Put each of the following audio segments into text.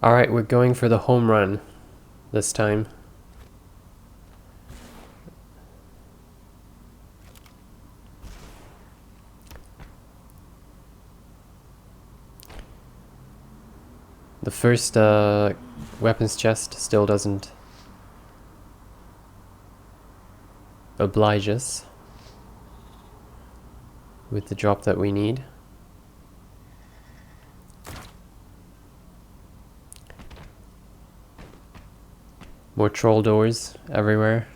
Alright, we're going for the home run this time. The first weapons chest still doesn't oblige us with the drop that we need. More troll doors everywhere.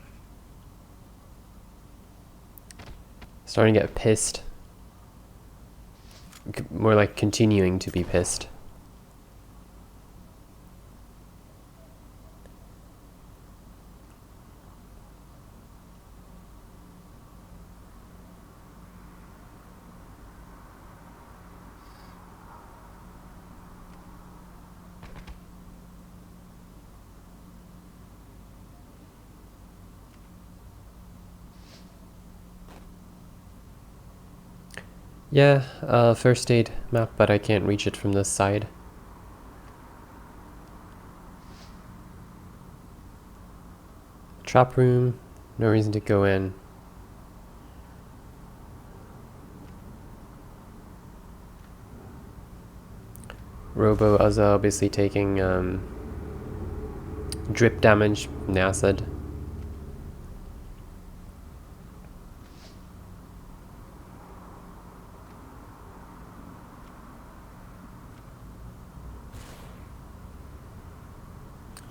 Starting to get pissed. More like continuing to be pissed. Yeah, first aid map, but I can't reach it from this side. Trap room, no reason to go in. Robo is obviously taking drip damage from the acid.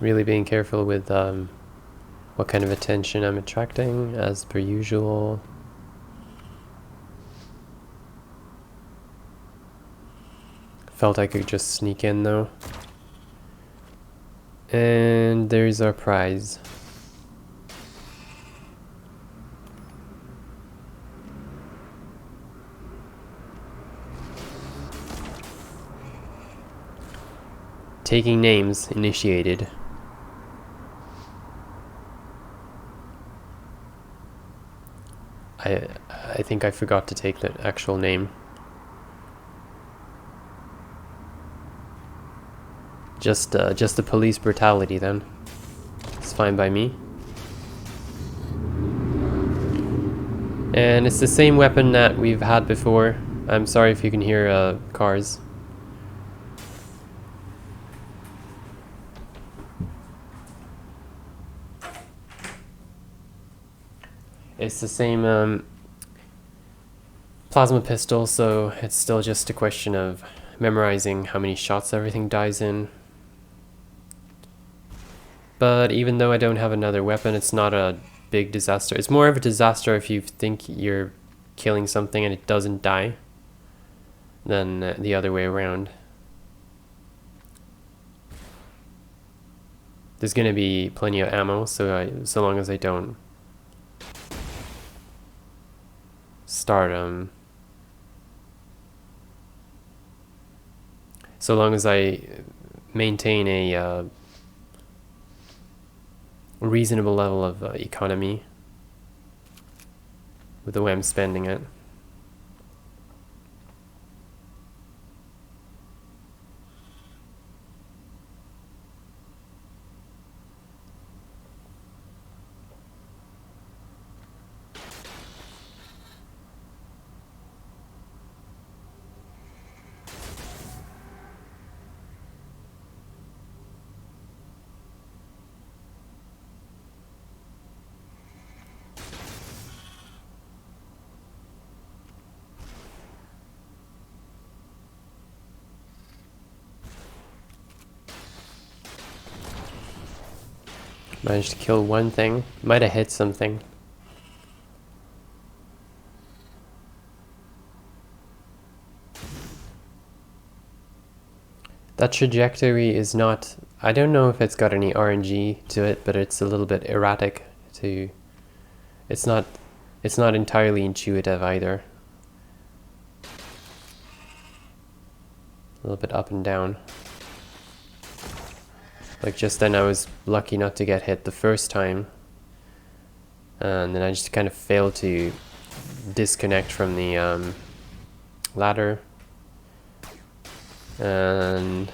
Really being careful with what kind of attention I'm attracting, as per usual. Felt I could just sneak in though. And there's our prize. Taking names initiated. I think I forgot to take the actual name. Just the police brutality then. It's fine by me. And it's the same weapon that we've had before. I'm sorry if you can hear cars. It's the same plasma pistol, so it's still just a question of memorizing how many shots everything dies in. But even though I don't have another weapon, it's not a big disaster. It's more of a disaster if you think you're killing something and it doesn't die than the other way around. There's gonna be plenty of ammo, so long as I don't start so long as I maintain a reasonable level of economy with the way I'm spending it. Managed to kill one thing. Might have hit something. That trajectory is not... I don't know if it's got any RNG to it, but it's a little bit erratic to... It's not entirely intuitive either. A little bit up and down. Like just then I was lucky not to get hit the first time. And then I just kind of failed to disconnect from the ladder. And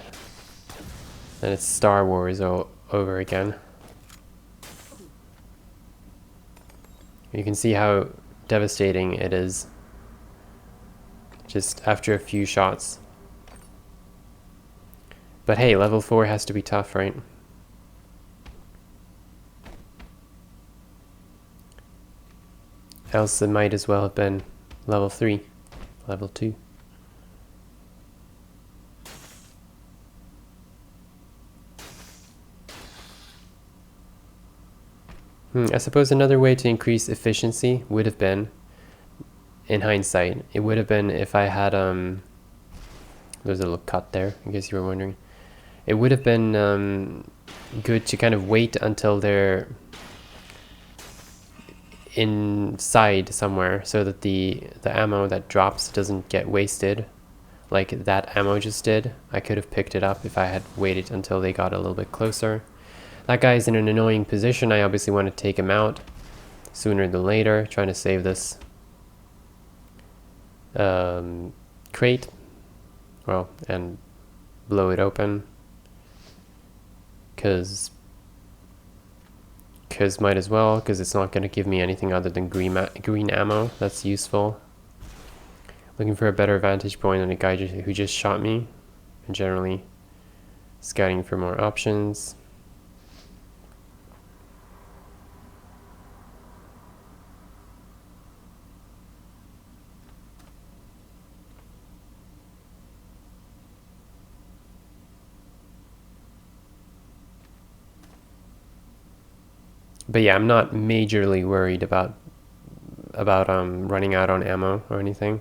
And it's Star Wars over again. You can see how devastating it is just after a few shots. But hey, level 4 has to be tough, right? Else it might as well have been level 3, level 2. I suppose another way to increase efficiency would have been, in hindsight, it would have been if I had, there's a little cut there, in case you were wondering. It would have been good to kind of wait until they're inside somewhere so that the ammo that drops doesn't get wasted like that ammo just did. I could have picked it up if I had waited until they got a little bit closer. That guy's in an annoying position. I obviously want to take him out sooner than later, trying to save this crate, well, and blow it open, because might as well, because it's not going to give me anything other than green ammo that's useful. Looking for a better vantage point on a guy who just shot me, and generally scouting for more options. But yeah, I'm not majorly worried about running out on ammo or anything.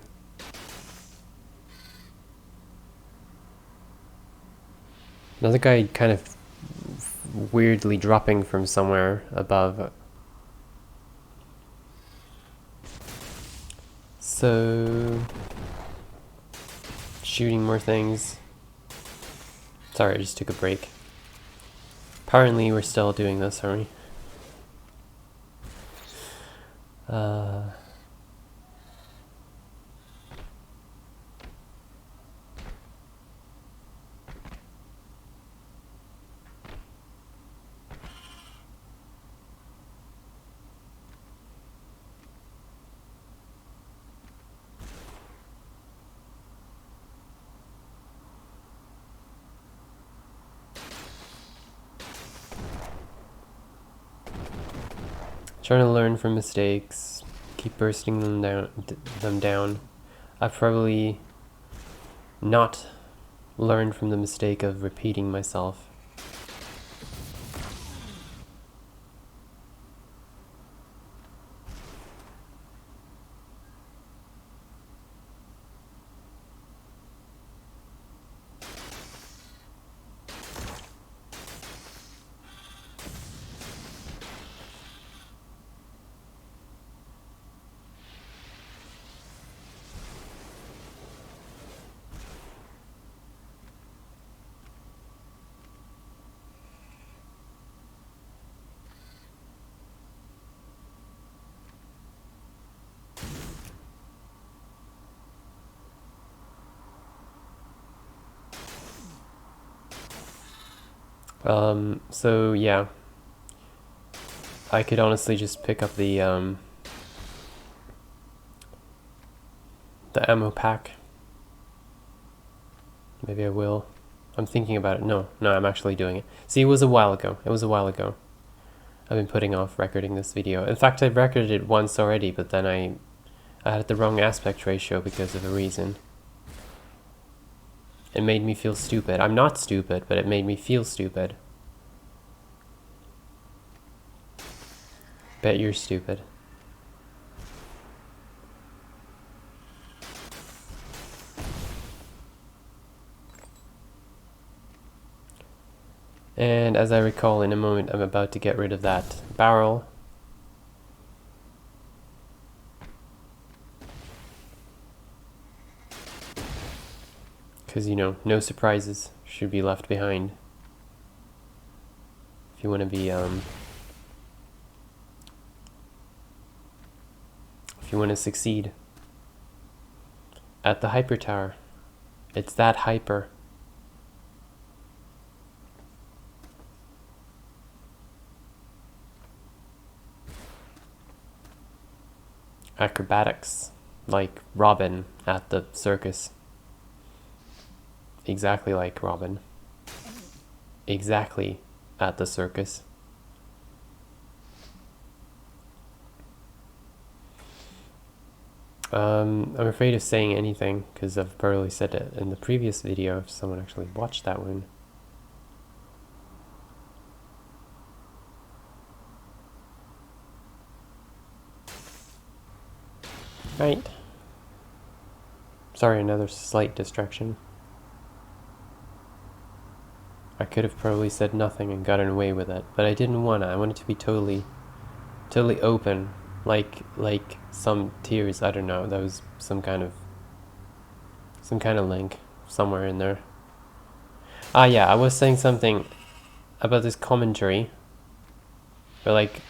Another guy kind of weirdly dropping from somewhere above. So, shooting more things. Sorry, I just took a break. Apparently we're still doing this, aren't we? Trying to learn from mistakes, keep bursting them down. I've probably not learned from the mistake of repeating myself. So yeah, I could honestly just pick up the ammo pack. Maybe I will. I'm thinking about it. No, I'm actually doing it. See, it was a while ago. I've been putting off recording this video. In fact, I've recorded it once already, but then I had the wrong aspect ratio because of a reason. It made me feel stupid. I'm not stupid, but it made me feel stupid. Bet you're stupid. And as I recall, in a moment I'm about to get rid of that barrel. Because, you know, no surprises should be left behind. If you want to be, if you want to succeed at the hyper tower. It's that hyper. acrobatics, like Robin at the circus. Exactly like Robin. Exactly at the circus. I'm afraid of saying anything because I've probably said it in the previous video if someone actually watched that one. Right. Sorry, another slight distraction. I could have probably said nothing and gotten away with it, but I didn't want to. I wanted to be totally open, like some tears. I don't know. That was some kind of link somewhere in there. Ah, yeah, I was saying something about this commentary. But like,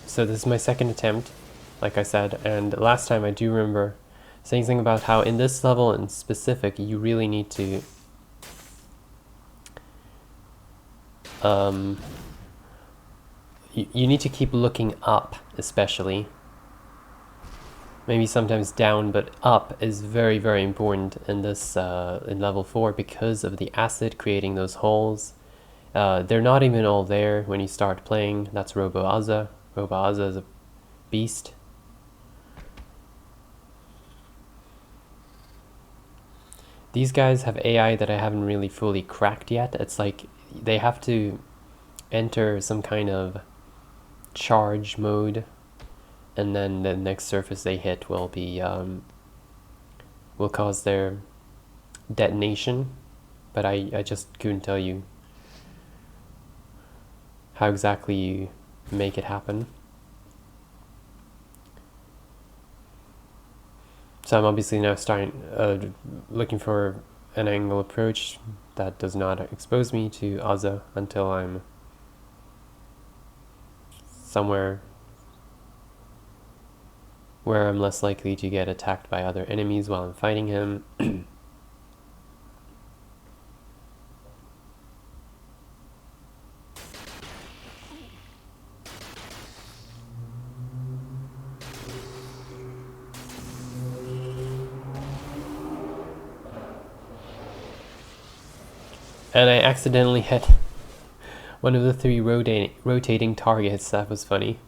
so this is my second attempt, like I said, and last time I do remember saying something about how in this level in specific, you really need to you need to keep looking up, especially. Maybe sometimes down, but up is very, very important in this in level 4 because of the acid creating those holes. They're not even all there when you start playing. That's Roboaza. Roboaza is a beast. These guys have AI that I haven't really fully cracked yet. It's like they have to enter some kind of charge mode, and then the next surface they hit will be will cause their detonation. But I just couldn't tell you how exactly you make it happen. So I'm obviously now starting looking for an angle approach that does not expose me to Aza until I'm somewhere where I'm less likely to get attacked by other enemies while I'm fighting him. And I accidentally hit one of the 3 rotating targets. That was funny.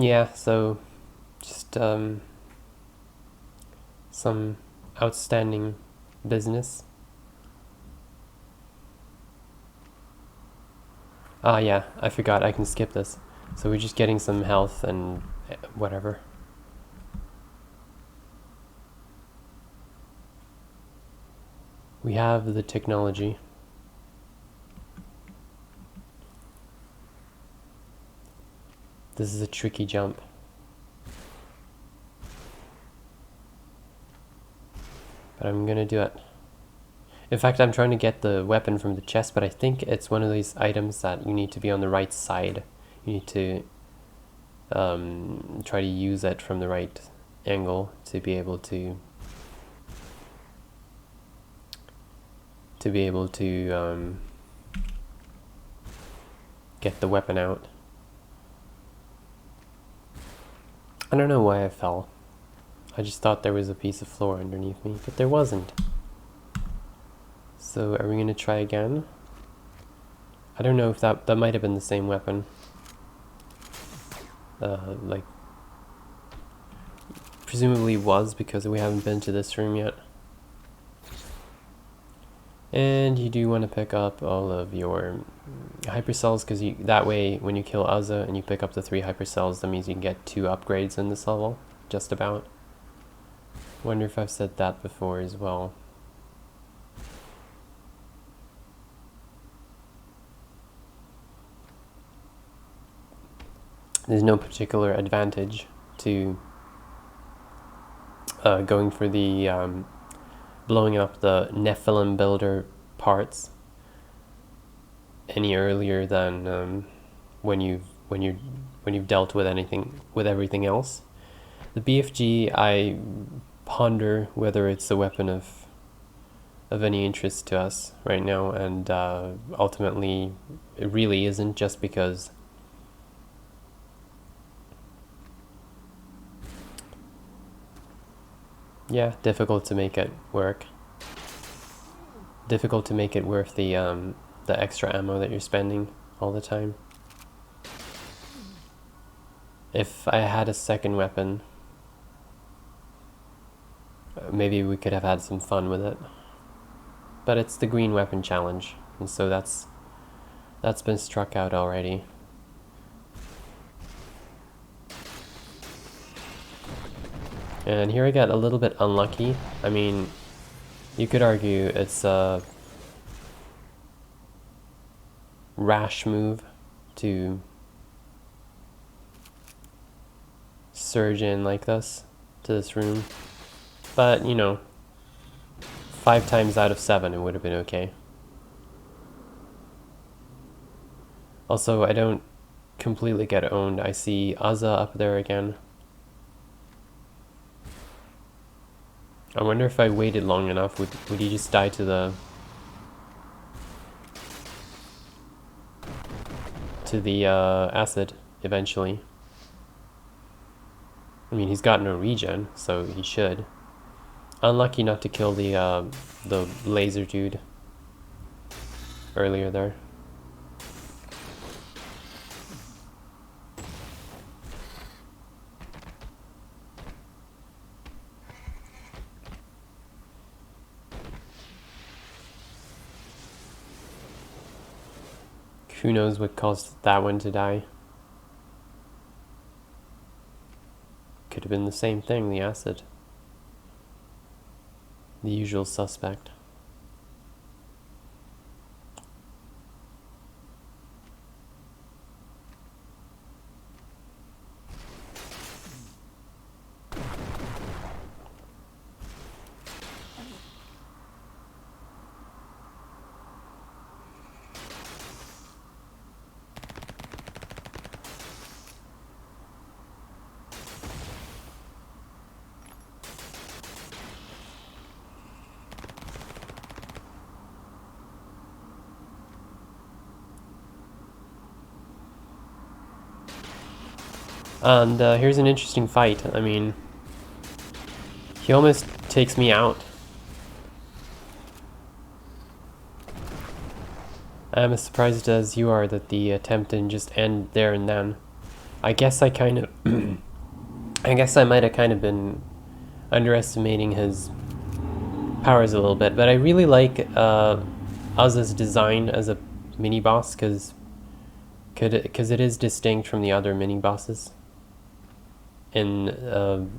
Yeah, so just some outstanding business. Ah, yeah, I forgot I can skip this. So we're just getting some health and whatever. We have the technology. This is a tricky jump. But I'm gonna do it. In fact, I'm trying to get the weapon from the chest, but I think it's one of these items that you need to be on the right side. You need to try to use it from the right angle to be able to get the weapon out. I don't know why I fell. I just thought there was a piece of floor underneath me, but there wasn't. So are we gonna try again? I don't know if that might have been the same weapon. Like presumably was because we haven't been to this room yet. And you do want to pick up all of your hypercells, because that way when you kill Azza and you pick up the 3 hypercells, that means you can get 2 upgrades in this level, just about. Wonder if I've said that before as well. There's no particular advantage to going for the blowing up the Nephilim builder parts any earlier than when you've dealt with everything else. The BFG, I ponder whether it's a weapon of any interest to us right now, and ultimately it really isn't, just because yeah, difficult to make it work. Difficult to make it worth the extra ammo that you're spending all the time. If I had a second weapon, maybe we could have had some fun with it. But it's the green weapon challenge, and so that's been struck out already. And here I got a little bit unlucky. I mean, you could argue it's a rash move to surge in like this to this room, but you know, 5 times out of 7 it would have been okay. Also, I don't completely get owned. I see Azza up there again. I wonder if I waited long enough, would he just die to the acid eventually? I mean, he's got no regen, so he should. Unlucky not to kill the laser dude earlier there. Who knows what caused that one to die? Could have been the same thing, the acid. The usual suspect. And here's an interesting fight. I mean, he almost takes me out. I'm as surprised as you are that the attempt didn't just end there and then. I guess I kind of... I guess I might have kind of been underestimating his powers a little bit, but I really like Azza's design as a mini-boss, because it is distinct from the other mini-bosses. In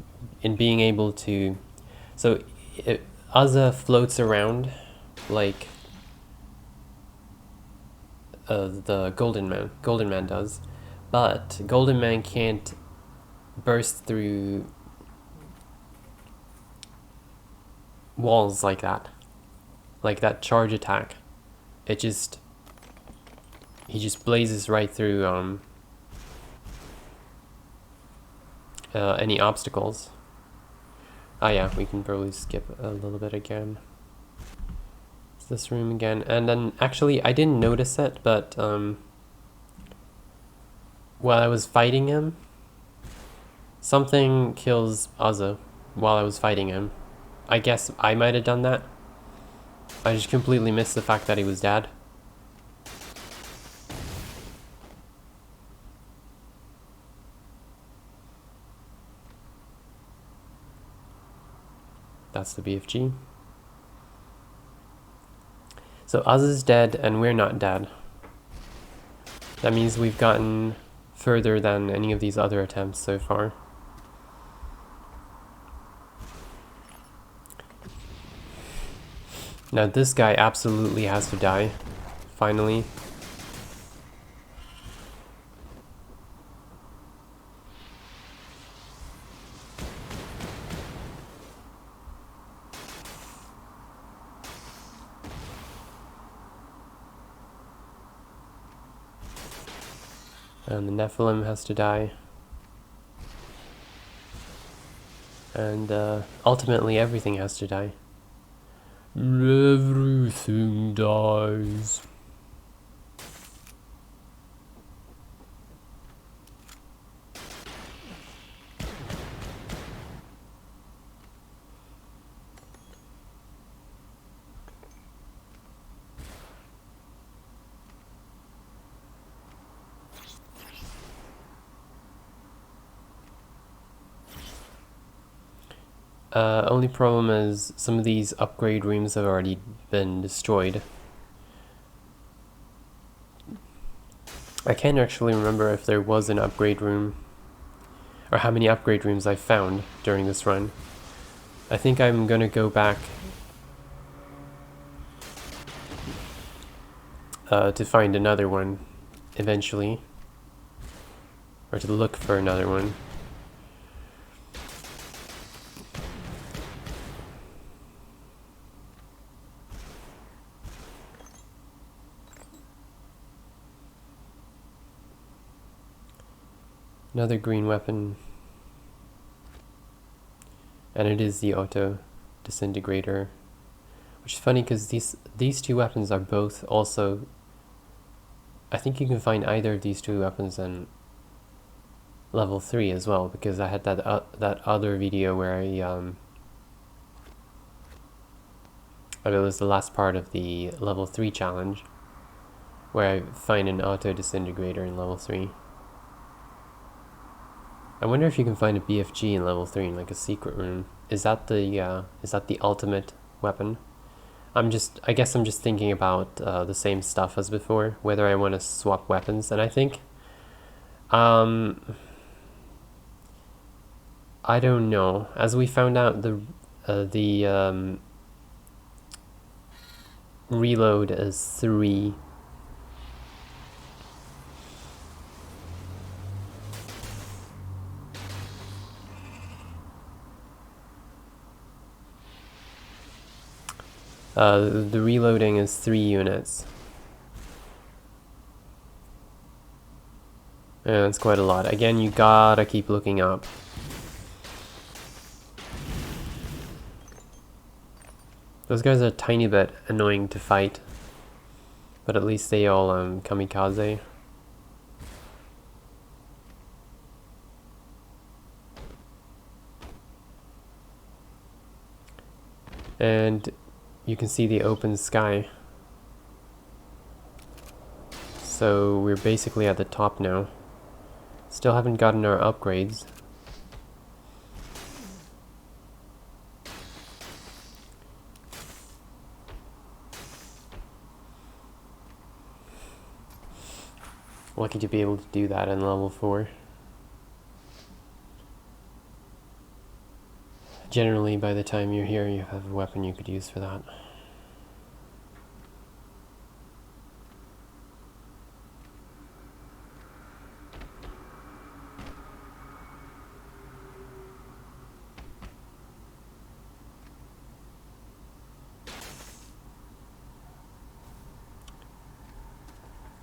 being able to... So, Azza floats around like the Golden Man does, but Golden Man can't burst through walls like that charge attack. He just blazes right through any obstacles. Ah yeah, we can probably skip a little bit again. It's this room again, and then actually I didn't notice it, but while I was fighting him, something kills Azza while I was fighting him. I guess I might have done that. I just completely missed the fact that he was dead. That's the BFG. So Oz is dead and we're not dead. That means we've gotten further than any of these other attempts so far. Now this guy absolutely has to die, finally. And the Nephilim has to die. And ultimately everything has to die. Everything dies. Only problem is some of these upgrade rooms have already been destroyed. I can't actually remember if there was an upgrade room or how many upgrade rooms I found during this run. I think I'm gonna go back to find another one eventually, or to look for another one. Another green weapon, and it is the auto disintegrator, which is funny because these two weapons are both also. I think you can find either of these two weapons in level 3 as well, because I had that other video where I it was the last part of the level 3 challenge where I find an auto disintegrator in level 3. I wonder if you can find a BFG in level 3 in like a secret room. Is that the ultimate weapon? I guess I'm just thinking about the same stuff as before, whether I want to swap weapons, and I think I don't know. As we found out, the reload is 3. The reloading is 3 units. Yeah, that's quite a lot. Again, you gotta keep looking up. Those guys are a tiny bit annoying to fight, but at least they all kamikaze. And you can see the open sky. So we're basically at the top now. Still haven't gotten our upgrades. Lucky to be able to do that in level 4. Generally, by the time you're here, you have a weapon you could use for that.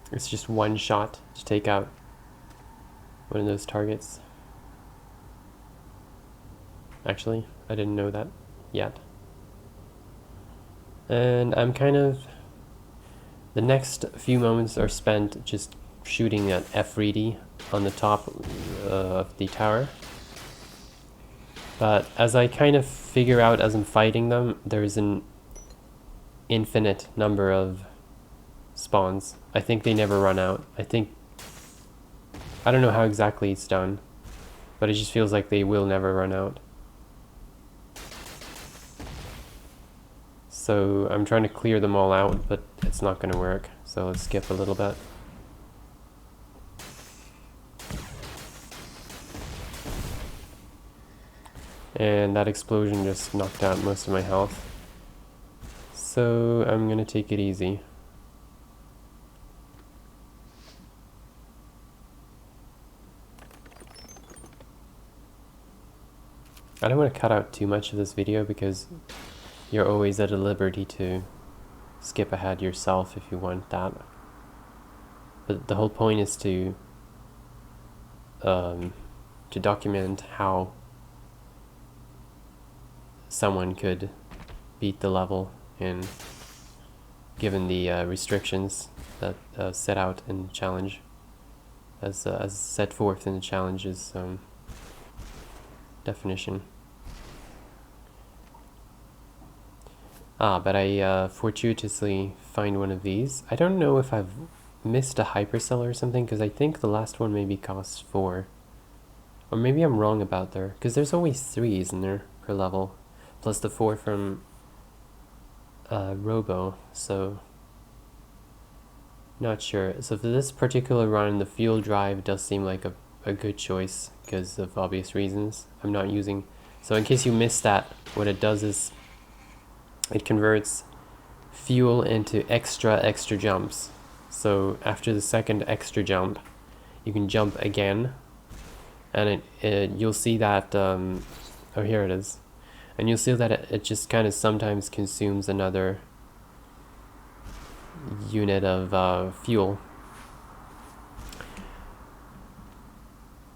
It's just one shot to take out one of those targets. Actually, I didn't know that yet. And I'm the next few moments are spent just shooting at F-Reedy on the top of the tower. But as I kind of figure out as I'm fighting them, there's an infinite number of spawns. I think they never run out. I don't know how exactly it's done, but it just feels like they will never run out. So I'm trying to clear them all out, but it's not going to work. So let's skip a little bit. And that explosion just knocked out most of my health. So I'm going to take it easy. I don't want to cut out too much of this video because you're always at a liberty to skip ahead yourself if you want that. But the whole point is to document how someone could beat the level and given the restrictions that set out in the challenge, as set forth in the challenge's definition. But I fortuitously find one of these. I don't know if I've missed a hypercell or something, because I think the last one maybe costs 4. Or maybe I'm wrong about there, because there's always 3, isn't there, per level, plus the 4 from Robo, so not sure. So for this particular run, the fuel drive does seem like a good choice because of obvious reasons. I'm not using, so in case you missed that, what it does is it converts fuel into extra jumps. So after the second extra jump, you can jump again, and you'll see that oh, here it is, and you'll see that it just kind of sometimes consumes another unit of fuel,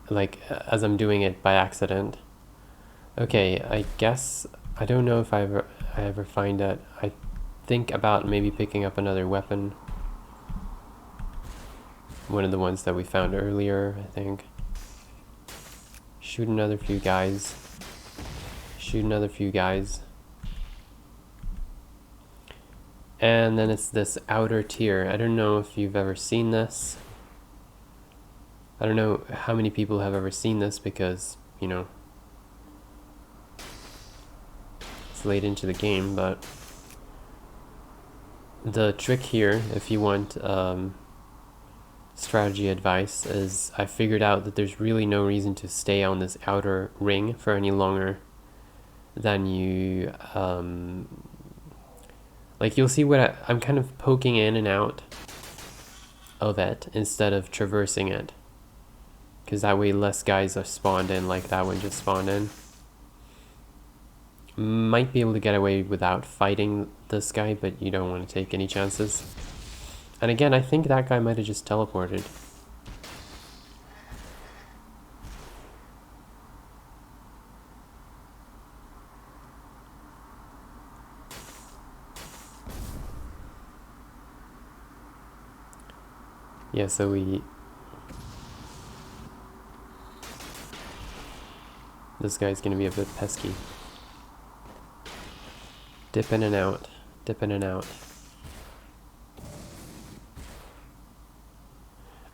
like as I'm doing it by accident. Okay, I guess I don't know if I ever find that. I think about maybe picking up another weapon, one of the ones that we found earlier, I think. Shoot another few guys. Shoot another few guys. And then it's this outer tier. I don't know if you've ever seen this. I don't know how many people have ever seen this because, you know, it's late into the game, but the trick here, if you want strategy advice, is I figured out that there's really no reason to stay on this outer ring for any longer than you like you'll see what I'm kind of poking in and out of it instead of traversing it, because that way less guys are spawned in like that one just spawned in. Might be able to get away without fighting this guy, but you don't want to take any chances. And again, I think that guy might have just teleported. Yeah, so this guy's gonna be a bit pesky. Dip in and out, dip in and out.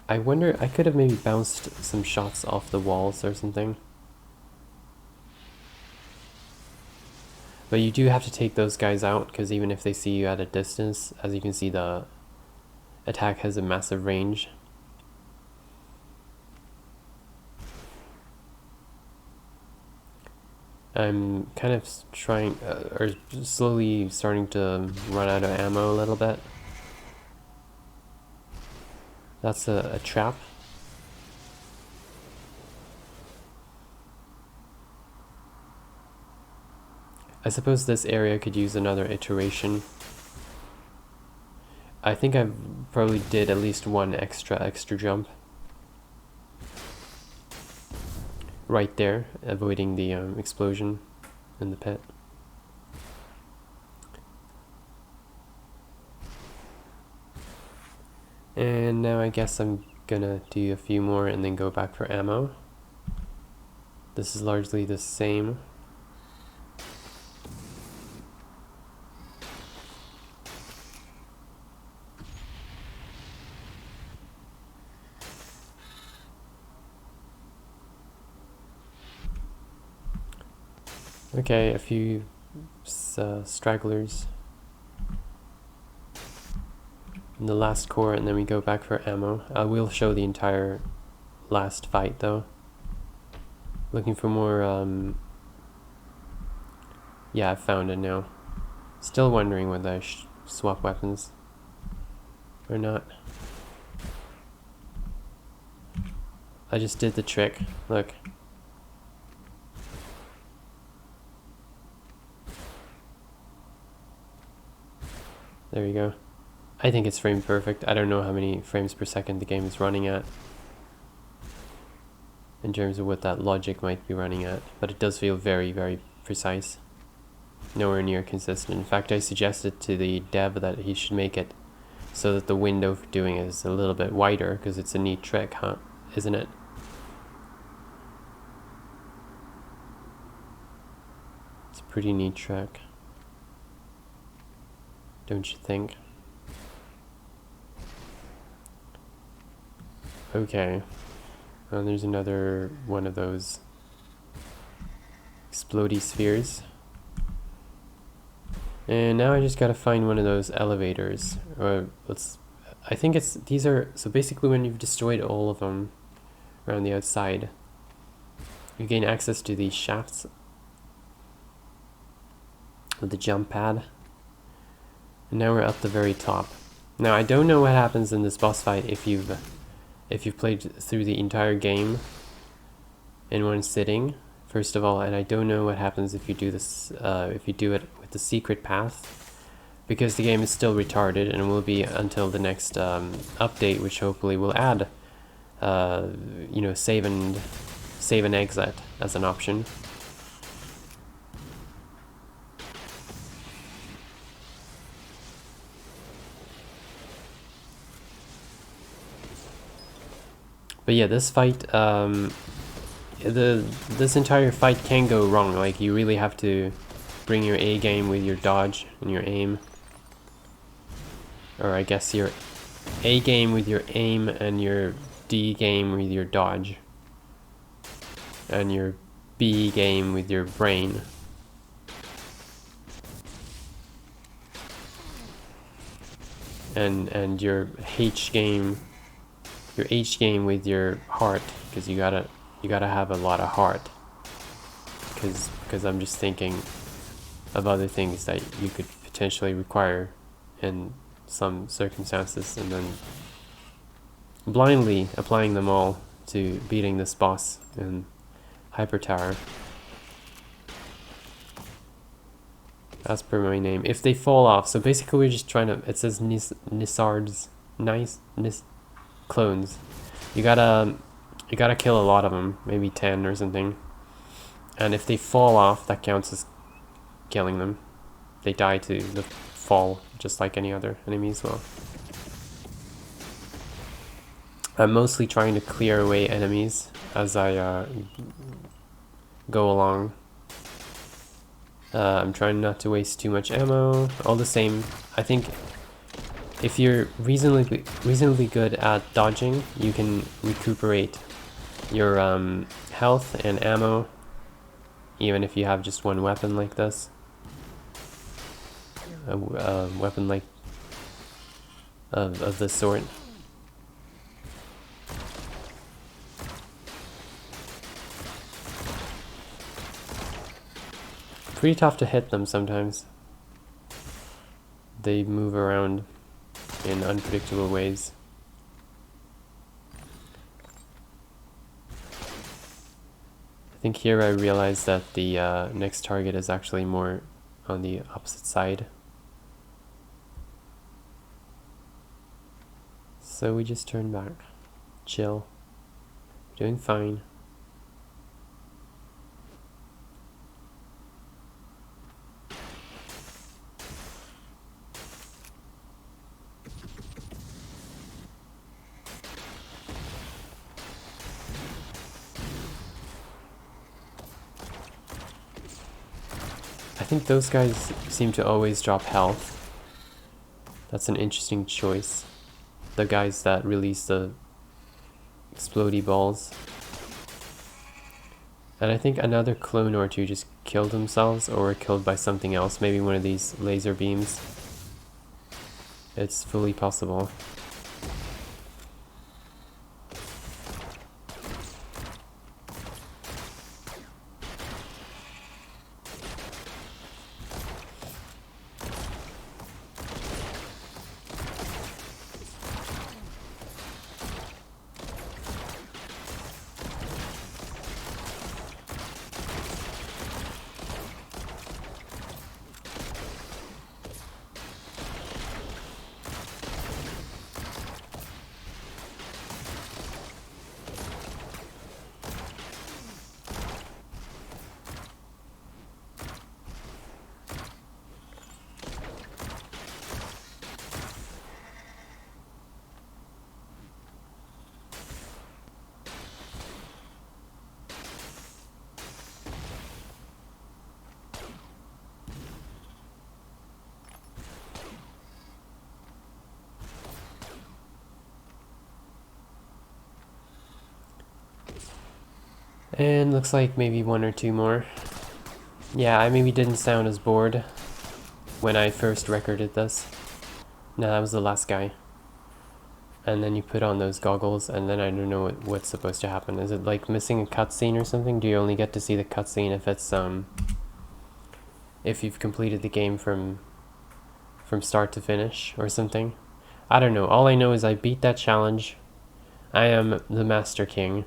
I wonder, I could have maybe bounced some shots off the walls or something. But you do have to take those guys out, because even if they see you at a distance, as you can see, the attack has a massive range. I'm kind of trying, or slowly starting to run out of ammo a little bit. That's a trap. I suppose this area could use another iteration. I think I probably did at least one extra jump. Right there, avoiding the explosion in the pit. And now I guess I'm gonna do a few more and then go back for ammo. This is largely the same. Okay, a few stragglers. in the last core, and then we go back for ammo. I will show the entire last fight though. Looking for more, yeah, I found it now. Still wondering whether I should swap weapons or not. I just did the trick, look. There you go. I think it's frame perfect. I don't know how many frames per second the game is running at in terms of what that logic might be running at, but it does feel very, very precise. Nowhere near consistent. In fact, I suggested to the dev that he should make it so that the window for doing it is a little bit wider, because it's a neat trick, huh? Isn't it? It's a pretty neat trick. Don't you think? Okay. And there's another one of those explodey spheres. And now I just gotta find one of those elevators. Or I think these are, so basically when you've destroyed all of them around the outside, you gain access to these shafts with the jump pad. And now we're at the very top. Now I don't know what happens in this boss fight if you've played through the entire game in one sitting, first of all, and I don't know what happens if you do this, if you do it with the secret path, because the game is still retarded and will be until the next update, which hopefully will add, you know, save and exit as an option. But yeah, this fight, this entire fight can go wrong. Like, you really have to bring your A game with your dodge and your aim. Or I guess your A game with your aim and your D game with your dodge. And your B game with your brain. And your H game with your heart, because you gotta have a lot of heart, because I'm just thinking of other things that you could potentially require in some circumstances, and then blindly applying them all to beating this boss in Hyper Tower. As per my name, if they fall off, so basically we're just trying to, it says Nisards, clones. You gotta kill a lot of them, maybe 10 or something. And if they fall off, that counts as killing them. They die to the fall, just like any other enemy as well. I'm mostly trying to clear away enemies as I go along. I'm trying not to waste too much ammo. All the same, I think if you're reasonably good at dodging, you can recuperate your health and ammo, even if you have just one weapon like this. A weapon like of this sort. Pretty tough to hit them sometimes. They move around in unpredictable ways. I think here I realized that the next target is actually more on the opposite side. So we just turn back. Chill. We're doing fine. I think those guys seem to always drop health. That's an interesting choice. The guys that release the explodey balls. And I think another clone or two just killed themselves or were killed by something else. Maybe one of these laser beams. It's fully possible. And looks like maybe one or two more. Yeah, I maybe didn't sound as bored when I first recorded this. No, that was the last guy. And then you put on those goggles, and then I don't know what's supposed to happen. Is it like missing a cutscene or something? Do you only get to see the cutscene if it's if you've completed the game from start to finish or something? I don't know. All I know is I beat that challenge. I am the Master King.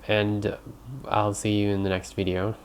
And I'll see you in the next video.